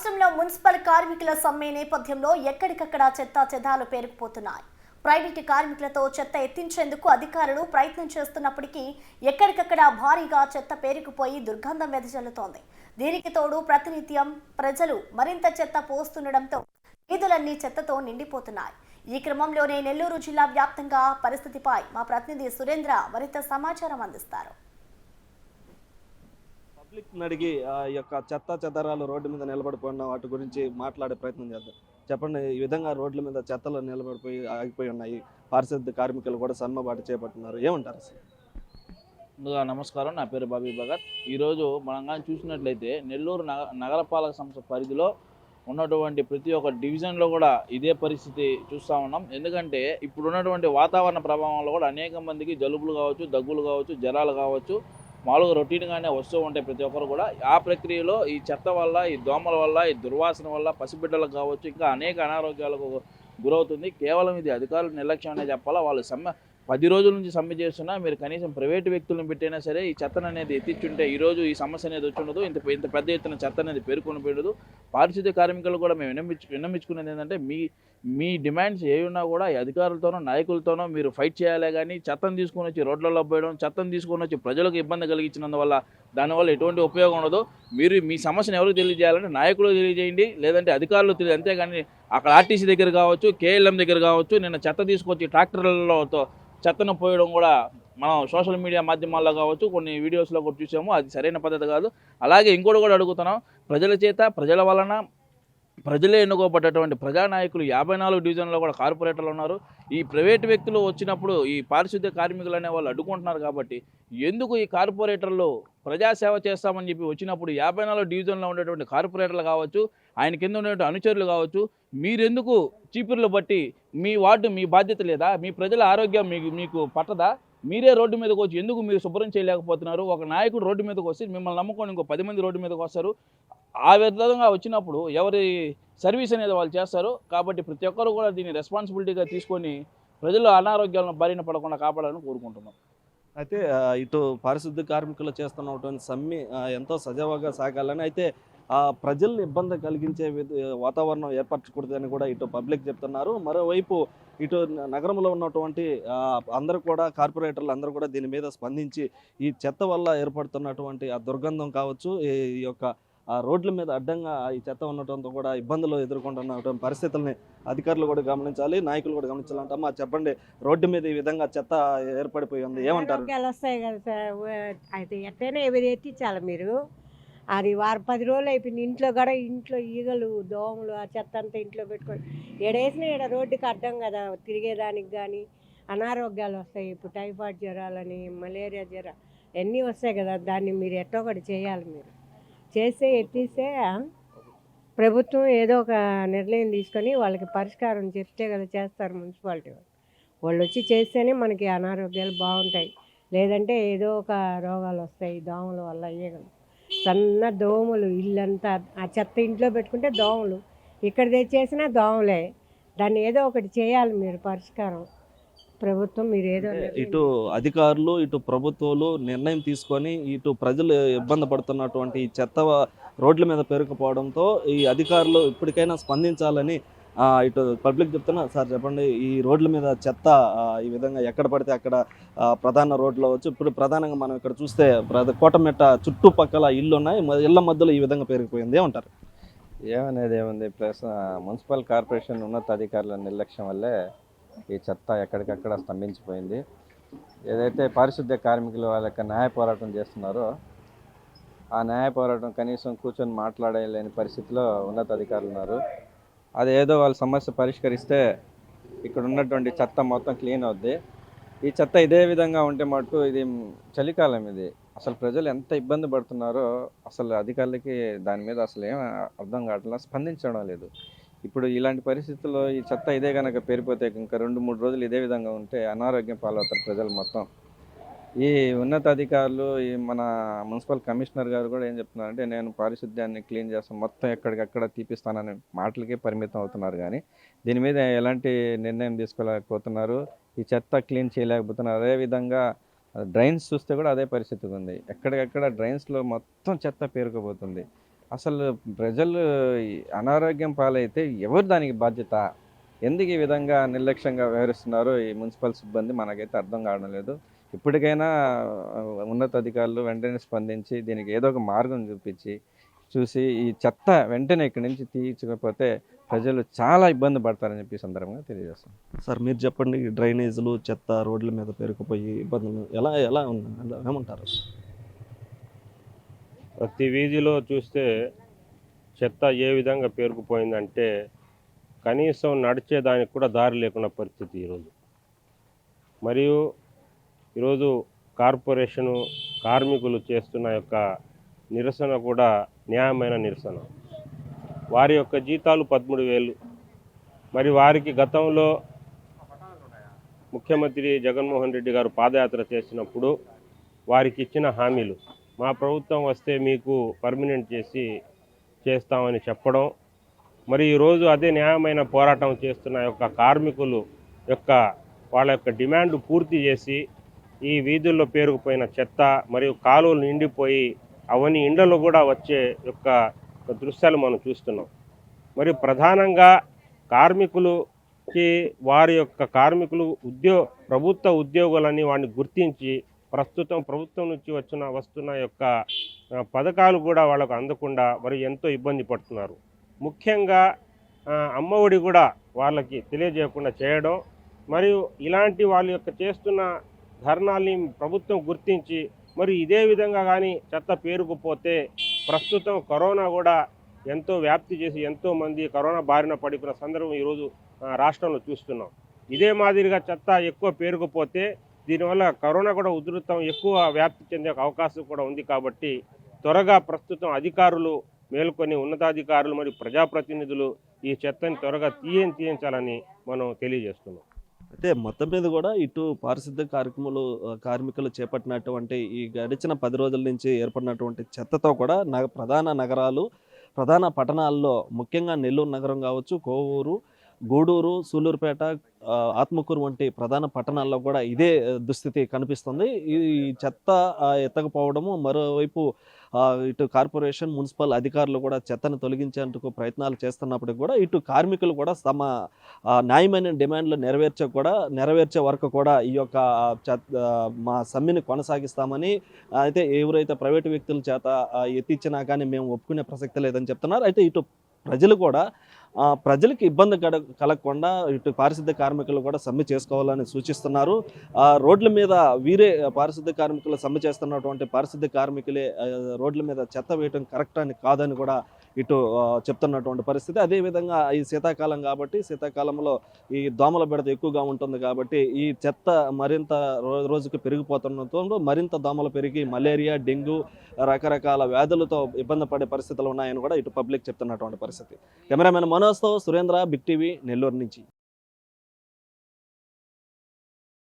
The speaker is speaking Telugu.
రాష్ట్రంలో మున్సిపల్ కార్మికుల సమ్మె నేపథ్యంలో ఎక్కడికక్కడ చెత్తా చెదాలు పేరుకుపోతున్నాయి. ప్రైవేటు కార్మికులతో చెత్త ఎత్తించేందుకు అధికారులు ప్రయత్నం చేస్తున్నప్పటికీ ఎక్కడికక్కడ భారీగా చెత్త పేరుకుపోయి దుర్గంధం వెదజల్లుతోంది. దీనికి తోడు ప్రతినిత్యం ప్రజలు మరింత చెత్త పోస్తుండటంతో వీధులన్నీ చెత్తతో నిండిపోతున్నాయి. ఈ క్రమంలోనే నెల్లూరు జిల్లా వ్యాప్తంగా పరిస్థితిపై మా ప్రతినిధి సురేంద్ర మరింత సమాచారం అందిస్తారు. పబ్లిక్ అడిగి ఈ యొక్క చెత్త చెదరాలు రోడ్డు మీద నిలబడిపోయిన వాటి గురించి మాట్లాడే ప్రయత్నం చేద్దాం. చెప్పండి, ఈ విధంగా రోడ్ల మీద చెత్తలు నిలబడిపోయి ఆగిపోయి ఉన్నాయి. పారిశుద్ధ్య కార్మికులు కూడా సమ్మెబాటు చేపడుతున్నారు. ఏమంటారు అసలు? ముందుగా నమస్కారం, నా పేరు బాబీ భగత్. ఈరోజు మనం కానీ చూసినట్లయితే నెల్లూరు నగరపాలక సంస్థ పరిధిలో ఉన్నటువంటి ప్రతి ఒక్క డివిజన్లో కూడా ఇదే పరిస్థితి చూస్తూ ఉన్నాం. ఎందుకంటే ఇప్పుడు ఉన్నటువంటి వాతావరణ ప్రభావంలో కూడా అనేక మందికి జలుబులు కావచ్చు, దగ్గులు కావచ్చు, జ్వరాలు కావచ్చు, మామూలుగా రొటీన్గానే వస్తూ ఉంటాయి ప్రతి ఒక్కరు కూడా. ఆ ప్రక్రియలో ఈ చెత్త వల్ల, ఈ దోమల వల్ల, ఈ దుర్వాసన వల్ల పసిబిడ్డలకు కావచ్చు, ఇంకా అనేక అనారోగ్యాలకు గురవుతుంది. కేవలం ఇది అధికారుల నిర్లక్ష్యం అనే చెప్పాలా. వాళ్ళు సమ్మె 10 రోజుల నుంచి సమ్మె చేస్తున్నా మీరు కనీసం ప్రైవేటు వ్యక్తులను పెట్టైనా సరే ఈ చెత్తను అనేది ఎత్తించుంటే ఈరోజు ఈ సమస్య అనేది వచ్చి ఉండదు. ఇంత పెద్ద ఎత్తున చెత్త అనేది పేరుకొని పోయదు. పారిశుద్ధ్య కార్మికులు కూడా మేము విన్నమించుకునేది ఏంటంటే మీ డిమాండ్స్ ఏ ఉన్నా కూడా ఈ అధికారులతోనో నాయకులతోనో మీరు ఫైట్ చేయాలే కానీ చెత్తను తీసుకొని వచ్చి రోడ్లలో పోయడం, చెత్తను తీసుకొని వచ్చి ప్రజలకు ఇబ్బంది కలిగించినందువల్ల దానివల్ల ఎటువంటి ఉపయోగం ఉండదు. మీరు మీ సమస్యను ఎవరికి తెలియజేయాలంటే నాయకులు తెలియజేయండి, లేదంటే అధికారులు తెలియదు. అంతేగాని అక్కడ ఆర్టీసీ దగ్గర కావచ్చు, కేఎల్ఎం దగ్గర కావచ్చు, నిన్న చెత్త తీసుకొచ్చి ట్రాక్టర్లతో చెత్తను పోయడం కూడా మనం సోషల్ మీడియా మాధ్యమాల్లో కావచ్చు, కొన్ని వీడియోస్లో కూడా చూసాము. అది సరైన పద్ధతి కాదు. అలాగే ఇంకోటి కూడా అడుగుతున్నాం, ప్రజల చేత ప్రజల వలన ప్రజలే ఎన్నుకోబడ్డటువంటి ప్రజానాయకులు 54 డివిజన్లో కూడా కార్పొరేటర్లు ఉన్నారు. ఈ ప్రైవేటు వ్యక్తులు వచ్చినప్పుడు ఈ పారిశుద్ధ్య కార్మికులు అనే వాళ్ళు అడ్డుకుంటున్నారు. కాబట్టి ఎందుకు ఈ కార్పొరేటర్లు ప్రజాసేవ చేస్తామని చెప్పి వచ్చినప్పుడు 54 డివిజన్లో ఉండేటువంటి కార్పొరేటర్లు కావచ్చు, ఆయన కింద ఉండేటువంటి అనుచరులు కావచ్చు, మీరెందుకు చీపుర్లు బట్టి మీ వార్డు మీ బాధ్యత లేదా? మీ ప్రజల ఆరోగ్యం మీకు పట్టదా? మీరే రోడ్డు మీదకి వచ్చి ఎందుకు మీరు శుభ్రం చేయలేకపోతున్నారు? ఒక నాయకుడు రోడ్డు మీదకి వచ్చి మిమ్మల్ని నమ్ముకొని ఇంకో 10 మంది రోడ్డు మీదకి వస్తారు. ఆ విధంగా వచ్చినప్పుడు ఎవరి సర్వీస్ అనేది వాళ్ళు చేస్తారు. కాబట్టి ప్రతి ఒక్కరు కూడా దీన్ని రెస్పాన్సిబిలిటీగా తీసుకొని ప్రజలు అనారోగ్యాలను బారిన పడకుండా కాపాడాలని కోరుకుంటున్నాం. అయితే ఇటు పారిశుద్ధ్య కార్మికులు చేస్తున్నటువంటి సమ్మె ఎంతో సజావుగా సాగాలని, అయితే ప్రజల్ని ఇబ్బంది కలిగించే వాతావరణం ఏర్పరచకూడదని కూడా ఇటు పబ్లిక్ చెప్తున్నారు. మరోవైపు ఇటు నగరంలో ఉన్నటువంటి అందరూ కూడా కార్పొరేటర్లు అందరూ కూడా దీని మీద స్పందించి ఈ చెత్త వల్ల ఏర్పడుతున్నటువంటి ఆ దుర్గంధం కావచ్చు, ఈ యొక్క రోడ్ల మీద అడ్డంగా ఈ చెత్త ఉండటంతో కూడా ఇబ్బందులు ఎదుర్కొంటున్నటువంటి పరిస్థితుల్ని అధికారులు కూడా గమనించాలి, నాయకులు కూడా గమనించాలంటమ్మా. చెప్పండి, రోడ్డు మీద ఈ విధంగా చెత్త ఏర్పడిపోయి ఉంది, ఏమంటారు? వస్తాయి కదా సార్, అయితే ఎట్టైనా ఎవరు ఎత్తించాలి మీరు. అది 10 రోజులు అయిపోయింది. ఇంట్లో ఈగలు, దోమలు, ఆ చెత్త అంతా ఇంట్లో పెట్టుకొని ఎడేసినా ఈడ రోడ్డుకి అడ్డం కదా తిరిగేదానికి. కానీ అనారోగ్యాలు వస్తాయి. ఇప్పుడు టైఫాయిడ్ జ్వరాలని, మలేరియా జ్వరం అన్నీ వస్తాయి కదా. దాన్ని మీరు ఎట్టో ఒకటి చేయాలి. మీరు చేస్తే ఎత్తిస్తే ప్రభుత్వం ఏదో ఒక నిర్ణయం తీసుకొని వాళ్ళకి పరిష్కారం చెప్తే కదా చేస్తారు మున్సిపాలిటీ వాళ్ళు వచ్చి చేస్తేనే మనకి అనారోగ్యాలు బాగుంటాయి. లేదంటే ఏదో ఒక రోగాలు వస్తాయి దోమల వల్ల. ఈగలు, సన్న దోమలు, ఇల్లంతా ఆ చెత్త ఇంట్లో పెట్టుకుంటే దోమలు, ఇక్కడ తెచ్చేసినా దోమలే. దాన్ని ఏదో ఒకటి చేయాలి మీరు పరిష్కారం. ప్రభుత్వం మీరు ఏదో ఇటు అధికారులు ఇటు ప్రభుత్వాలు నిర్ణయం తీసుకొని ఇటు ప్రజలు ఇబ్బంది పడుతున్నటువంటి ఈ చెత్త రోడ్ల మీద పేరుకుపోవడంతో ఈ అధికారులు ఇప్పటికైనా స్పందించాలని ఇటు పబ్లిక్ చెప్తున్నా. సార్ చెప్పండి, ఈ రోడ్ల మీద చెత్త ఈ విధంగా ఎక్కడ పడితే అక్కడ ప్రధాన రోడ్లో వచ్చి ఇప్పుడు ప్రధానంగా మనం ఇక్కడ చూస్తే కోటమెట్ట చుట్టుపక్కల ఇళ్ళు ఉన్నాయి, ఇళ్ల మధ్యలో ఈ విధంగా పేరుకుపోయింది, ఏమంటారు? ఏమనేది ఏముంది, ప్లస్ మున్సిపల్ కార్పొరేషన్ ఉన్నతాధికారుల నిర్లక్ష్యం వల్లే ఈ చెత్త ఎక్కడికక్కడ స్తంభించిపోయింది. ఏదైతే పారిశుద్ధ్య కార్మికులు వాళ్ళ యొక్క న్యాయ పోరాటం చేస్తున్నారో ఆ న్యాయ పోరాటం కనీసం కూర్చొని మాట్లాడలేని పరిస్థితిలో ఉన్నతాధికారులు ఉన్నారు. అది ఏదో వాళ్ళ సమస్య పరిష్కరిస్తే ఇక్కడ ఉన్నటువంటి చెత్త మొత్తం క్లీన్ అవుద్ది. ఈ చెత్త ఇదే విధంగా ఉంటే మటుకు ఇది చలికాలం, ఇది అసలు ప్రజలు ఎంత ఇబ్బంది పడుతున్నారో అసలు అధికారులకి దాని మీద అసలు ఏం అర్థం కావట్లేదు, స్పందించడం లేదు. ఇప్పుడు ఇలాంటి పరిస్థితుల్లో ఈ చెత్త ఇదే కనుక పేరిపోతే ఇంకా 2-3 రోజులు ఇదే విధంగా ఉంటే అనారోగ్యం పాలవుతారు ప్రజలు మొత్తం. ఈ ఉన్నతాధికారులు, ఈ మన మున్సిపల్ కమిషనర్ గారు కూడా ఏం చెప్తున్నారంటే నేను పారిశుద్ధ్యాన్ని క్లీన్ చేస్తాను, మొత్తం ఎక్కడికక్కడ తీపిస్తానని మాటలకే పరిమితం అవుతున్నారు. కానీ దీని మీద ఎలాంటి నిర్ణయం తీసుకోలేకపోతున్నారు. ఈ చెత్త క్లీన్ చేయలేకపోతున్నారు. అదేవిధంగా డ్రైన్స్ చూస్తే కూడా అదే పరిస్థితి ఉంది. ఎక్కడికక్కడ డ్రైన్స్లో మొత్తం చెత్త పేరుకుపోతుంది. అసలు ప్రజలు ఈ అనారోగ్యం పాలైతే ఎవరు దానికి బాధ్యత? ఎందుకు ఈ విధంగా నిర్లక్ష్యంగా వ్యవహరిస్తున్నారో ఈ మున్సిపల్ సిబ్బంది మనకైతే అర్థం కావడం లేదు. ఇప్పటికైనా ఉన్నతాధికారులు వెంటనే స్పందించి దీనికి ఏదో ఒక మార్గం చూసి ఈ చెత్త వెంటనే ఇక్కడి నుంచి తీయించకపోతే ప్రజలు చాలా ఇబ్బంది పడతారని చెప్పి ఈ సందర్భంగా తెలియజేస్తాం. సార్ మీరు చెప్పండి, ఈ డ్రైనేజీలు చెత్త రోడ్ల మీద పేరుకుపోయి ఇబ్బందులు ఎలా ఎలా ఉన్నాయి ఏమంటారు? ప్రతి వీధిలో చూస్తే చెత్త ఏ విధంగా పేరుకుపోయిందంటే కనీసం నడిచేదానికి కూడా దారి లేకుండా పరిస్థితి ఈరోజు. మరియు ఈరోజు కార్పొరేషను కార్మికులు చేస్తున్న యొక్క నిరసన కూడా న్యాయమైన నిరసన. వారి యొక్క జీతాలు 13,000. మరి వారికి గతంలో ముఖ్యమంత్రి జగన్మోహన్ రెడ్డి గారు పాదయాత్ర చేసినప్పుడు వారికి ఇచ్చిన హామీలు, మా ప్రభుత్వం వస్తే మీకు పర్మనెంట్ చేస్తామని చెప్పడం, మరి ఈరోజు అదే న్యాయమైన పోరాటం చేస్తున్న యొక్క కార్మికులు యొక్క వాళ్ళ యొక్క డిమాండ్ పూర్తి చేసి ఈ వీధుల్లో పేరుకుపోయిన చెత్త మరియు కాలువలు నిండిపోయి అవన్నీ ఇండ్లలో కూడా వచ్చే యొక్క దృశ్యాలు మనం చూస్తున్నాం. మరి ప్రధానంగా కార్మికులకి వారి యొక్క కార్మికులు ప్రభుత్వ ఉద్యోగులని వాడిని గుర్తించి ప్రస్తుతం ప్రభుత్వం నుంచి వస్తున్న యొక్క పథకాలు కూడా వాళ్ళకు అందకుండా మరి ఎంతో ఇబ్బంది పడుతున్నారు. ముఖ్యంగా అమ్మఒడి కూడా వాళ్ళకి తెలియజేయకుండా చేయడం, మరియు ఇలాంటి వాళ్ళ యొక్క చేస్తున్న ధర్నాల్ని ప్రభుత్వం గుర్తించి మరి ఇదే విధంగా కానీ చెత్త పేరుకుపోతే ప్రస్తుతం కరోనా కూడా ఎంతో వ్యాప్తి చేసి ఎంతోమంది కరోనా బారిన పడిపోయిన సందర్భం ఈరోజు రాష్ట్రంలో చూస్తున్నాం. ఇదే మాదిరిగా చెత్త ఎక్కువ పేరుకుపోతే దీనివల్ల కరోనా కూడా ఉధృతం ఎక్కువ వ్యాప్తి చెందే అవకాశం కూడా ఉంది. కాబట్టి త్వరగా ప్రస్తుతం అధికారులు మేల్కొని ఉన్నతాధికారులు మరియు ప్రజాప్రతినిధులు ఈ చెత్తని త్వరగా తీయించాలని మనం తెలియజేస్తున్నాం. అయితే మొత్తం మీద కూడా ఇటు పారిశుద్ధ్య కార్మికులు చేపట్టినటువంటి ఈ గడిచిన 10 రోజుల నుంచి ఏర్పడినటువంటి చెత్తతో కూడా ప్రధాన నగరాలు, ప్రధాన పట్టణాల్లో ముఖ్యంగా నెల్లూరు నగరం కావచ్చు, కోవూరు, గూడూరు, సూలూరుపేట, ఆత్మకూరు వంటి ప్రధాన పట్టణాల్లో కూడా ఇదే దుస్థితి కనిపిస్తుంది. ఈ చెత్త ఎత్తకపోవడము, మరోవైపు ఇటు కార్పొరేషన్, మున్సిపల్ అధికారులు కూడా చెత్తను తొలగించేందుకు ప్రయత్నాలు చేస్తున్నప్పటికీ కూడా ఇటు కార్మికులు కూడా తమ న్యాయమైన డిమాండ్లు నెరవేర్చే వరకు కూడా ఈ యొక్క మా సమ్మెని కొనసాగిస్తామని, అయితే ఎవరైతే ప్రైవేటు వ్యక్తుల చేత ఎత్తిచ్చినా కానీ మేము ఒప్పుకునే ప్రసక్తి లేదని చెప్తున్నారు. అయితే ఇటు ప్రజలు కూడా ప్రజలకు ఇబ్బంది కలగకుండా ఇటు పారిశుద్ధ్య కార్మికులు కూడా సమ్మె చేసుకోవాలని సూచిస్తున్నారు. రోడ్ల మీద వీరే పారిశుద్ధ్య కార్మికులు సమ్మె చేస్తున్నటువంటి పారిశుద్ధ్య కార్మికులే రోడ్ల మీద చెత్త వేయటం కరెక్ట్ అని కాదని కూడా ఇటు చెప్తున్నటువంటి పరిస్థితి. అదేవిధంగా ఈ శీతాకాలం కాబట్టి శీతాకాలంలో ఈ దోమల బెడద ఎక్కువగా ఉంటుంది కాబట్టి ఈ చెత్త మరింత రోజుకు పెరిగిపోతుండటంతో మరింత దోమలు పెరిగి మలేరియా, డెంగ్యూ రకరకాల వ్యాధులతో ఇబ్బంది పడే పరిస్థితులు ఉన్నాయని కూడా ఇటు పబ్లిక్ చెప్తున్నటువంటి పరిస్థితి. కెమెరామెన్ మనోజ్తో సురేంద్ర, బిగ్ టీవీ, నెల్లూరు నుంచి.